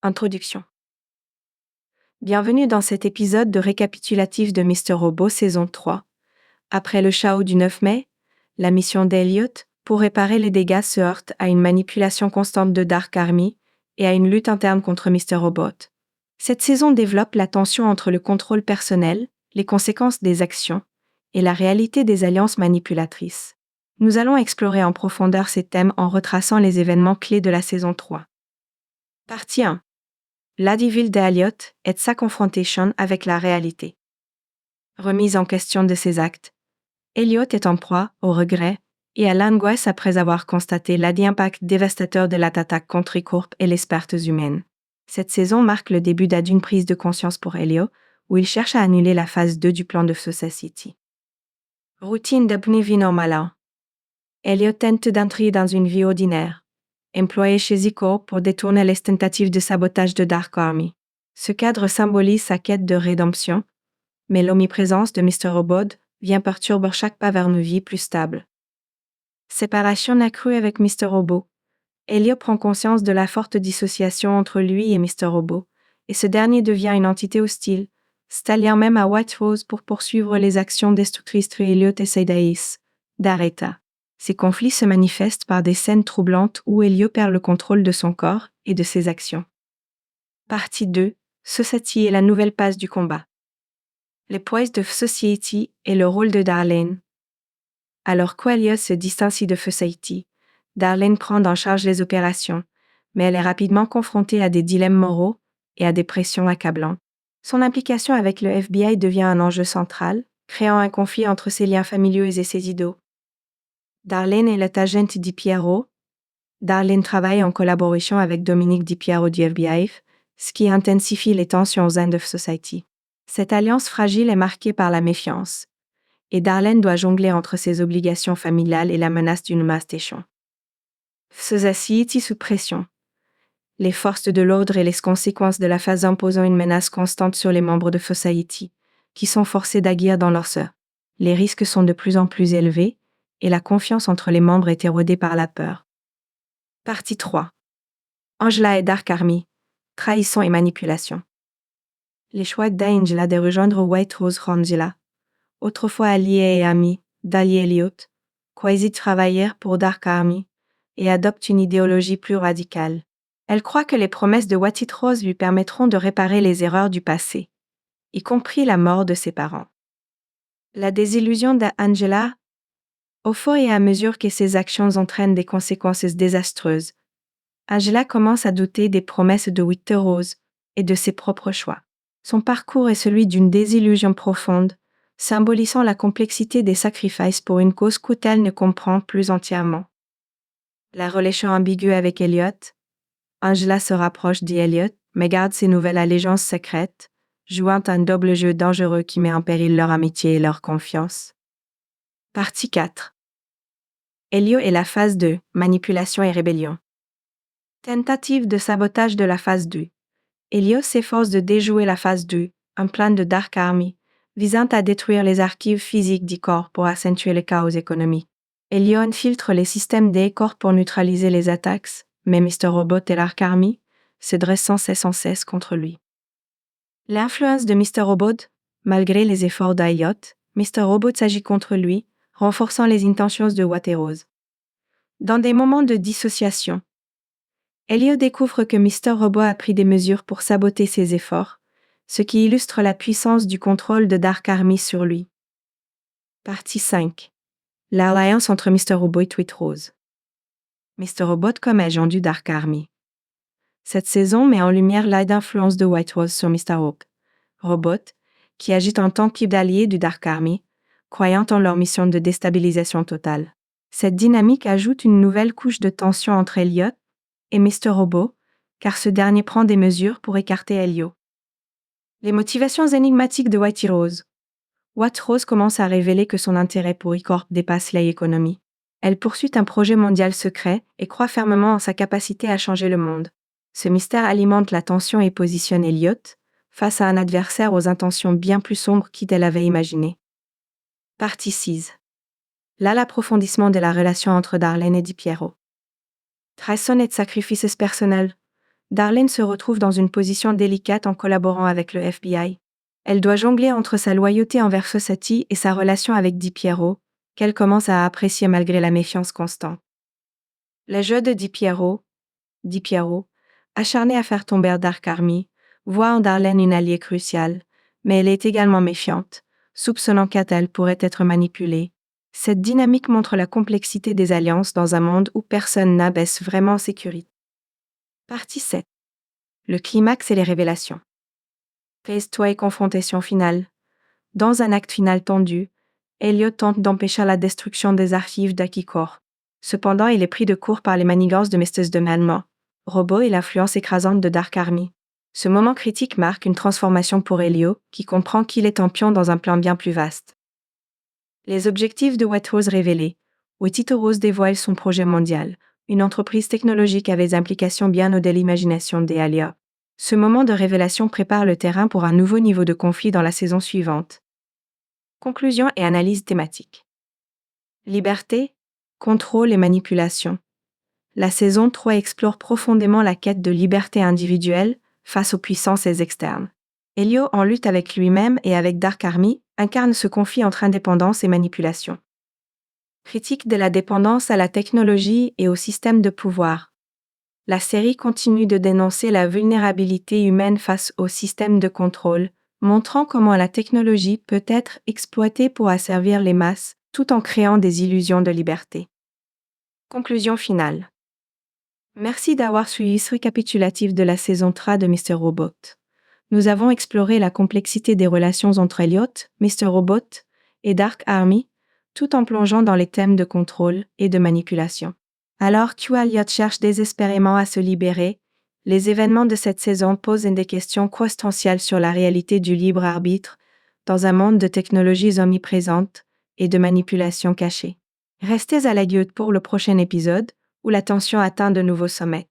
Introduction. Bienvenue dans cet épisode de récapitulatif de Mr. Robot saison 3. Après le chaos du 9 mai, la mission d'Elliot, pour réparer les dégâts, se heurte à une manipulation constante de Dark Army et à une lutte interne contre Mr. Robot. Cette saison développe la tension entre le contrôle personnel, les conséquences des actions et la réalité des alliances manipulatrices. Nous allons explorer en profondeur ces thèmes en retraçant les événements clés de la saison 3. Partie 1. L'Adiville d'Elliot et sa confrontation avec la réalité. Remise en question de ses actes. Elliot est en proie au regret et à l'angoisse après avoir constaté l'impact dévastateur de l'attaque contre Corp et les pertes humaines. Cette saison marque le début d'une prise de conscience pour Elliot, où il cherche à annuler la phase 2 du plan de Society. Routine d'une vie normale. Elliot tente d'entrer dans une vie ordinaire, employé chez Z-Corp pour détourner les tentatives de sabotage de Dark Army. Ce cadre symbolise sa quête de rédemption, mais l'omniprésence de Mr. Robot vient perturber chaque pas vers une vie plus stable. Séparation accrue avec Mr. Robot. Elliot prend conscience de la forte dissociation entre lui et Mr. Robot, et ce dernier devient une entité hostile, s'alliant même à White Rose pour poursuivre les actions destructrices de Elliot et Saidaïs, d'Areta. Ces conflits se manifestent par des scènes troublantes où Elliot perd le contrôle de son corps et de ses actions. Partie 2. Society et la nouvelle phase du combat. Les poids de Society et le rôle de Darlene. Alors qu'Elliot se distancie de Society, Darlene prend en charge les opérations, mais elle est rapidement confrontée à des dilemmes moraux et à des pressions accablantes. Son implication avec le FBI devient un enjeu central, créant un conflit entre ses liens familiaux et ses idées. Darlene est l'agent Di Piero. Darlene travaille en collaboration avec Dominique Di Piero du FBI, ce qui intensifie les tensions au sein de Society. Cette alliance fragile est marquée par la méfiance, et Darlene doit jongler entre ses obligations familiales et la menace d'une mass station. Society sous pression. Les forces de l'ordre et les conséquences de la phase imposant une menace constante sur les membres de Society, qui sont forcés d'agir dans leur sein. Les risques sont de plus en plus élevés, et la confiance entre les membres est érodée par la peur. Partie 3. Angela et Dark Army. Trahison et manipulation. Les choix d'Angela de rejoindre White Rose Angela, autrefois alliés et amis, d'Ali Elliot, quasi travaillèrent pour Dark Army, et adoptent une idéologie plus radicale. Elle croit que les promesses de White Rose lui permettront de réparer les erreurs du passé, y compris la mort de ses parents. La désillusion d'Angela, au fur et à mesure que ses actions entraînent des conséquences désastreuses, Angela commence à douter des promesses de White Rose et de ses propres choix. Son parcours est celui d'une désillusion profonde, symbolisant la complexité des sacrifices pour une cause qu'elle ne comprend plus entièrement. La relation ambiguë avec Elliot. Angela se rapproche d'Elliot, mais garde ses nouvelles allégeances secrètes, jouant un double jeu dangereux qui met en péril leur amitié et leur confiance. Partie 4. Elliot et la phase 2, manipulation et rébellion. Tentative de sabotage de la phase 2. Elliot s'efforce de déjouer la phase 2, un plan de Dark Army, visant à détruire les archives physiques d'E-Corp pour accentuer le chaos économique. Elliot infiltre les systèmes d'E-Corp pour neutraliser les attaques, mais Mr. Robot et Dark Army se dressent sans cesse contre lui. L'influence de Mr. Robot, malgré les efforts d'Elliot, Mr. Robot s'agit contre lui, renforçant les intentions de White Rose. Dans des moments de dissociation, Elliot découvre que Mr. Robot a pris des mesures pour saboter ses efforts, ce qui illustre la puissance du contrôle de Dark Army sur lui. Partie 5. L'alliance entre Mr. Robot et White Rose. Mr. Robot comme agent du Dark Army. Cette saison met en lumière l'influence de White Rose sur Mr. Robot, qui agit en tant qu'allié du Dark Army, croyant en leur mission de déstabilisation totale. Cette dynamique ajoute une nouvelle couche de tension entre Elliot et Mr. Robot, car ce dernier prend des mesures pour écarter Elliot. Les motivations énigmatiques de White Rose. White Rose commence à révéler que son intérêt pour E-Corp dépasse l'économie. Elle poursuit un projet mondial secret et croit fermement en sa capacité à changer le monde. Ce mystère alimente la tension et positionne Elliot face à un adversaire aux intentions bien plus sombres qu'elle avait imaginées. Partie 6. Là l'approfondissement de la relation entre Darlene et Di Piero. Trahison et sacrifices personnels. Darlene se retrouve dans une position délicate en collaborant avec le FBI. Elle doit jongler entre sa loyauté envers Fossati et sa relation avec Di Piero, qu'elle commence à apprécier malgré la méfiance constante. Le jeu de Di Piero, acharné à faire tomber Dark Army, voit en Darlene une alliée cruciale, mais elle est également méfiante, soupçonnant qu'elle pourrait être manipulée. Cette dynamique montre la complexité des alliances dans un monde où personne n'abaisse vraiment en sécurité. Partie 7. Le climax et les révélations. Phase 3 et confrontation finale. Dans un acte final tendu, Elliot tente d'empêcher la destruction des archives d'Akikor. Cependant, il est pris de court par les manigances de Mrs. de Manmore, Robot et l'influence écrasante de Dark Army. Ce moment critique marque une transformation pour Elliot, qui comprend qu'il est un pion dans un plan bien plus vaste. Les objectifs de White Rose révélés. White Rose dévoile son projet mondial, une entreprise technologique avec des implications bien au-delà de l'imagination d'Ealia. Ce moment de révélation prépare le terrain pour un nouveau niveau de conflit dans la saison suivante. Conclusion et analyse thématique. Liberté, contrôle et manipulation. La saison 3 explore profondément la quête de liberté individuelle face aux puissances externes. Elliot, en lutte avec lui-même et avec Dark Army, incarne ce conflit entre indépendance et manipulation. Critique de la dépendance à la technologie et au système de pouvoir. La série continue de dénoncer la vulnérabilité humaine face au système de contrôle, montrant comment la technologie peut être exploitée pour asservir les masses, tout en créant des illusions de liberté. Conclusion finale. Merci d'avoir suivi ce récapitulatif de la saison 3 de Mr. Robot. Nous avons exploré la complexité des relations entre Elliot, Mr. Robot et Dark Army, tout en plongeant dans les thèmes de contrôle et de manipulation. Alors que Elliot cherche désespérément à se libérer, les événements de cette saison posent des questions consistentielles sur la réalité du libre arbitre dans un monde de technologies omniprésentes et de manipulations cachées. Restez à l'aiguille pour le prochain épisode, où la tension atteint de nouveaux sommets.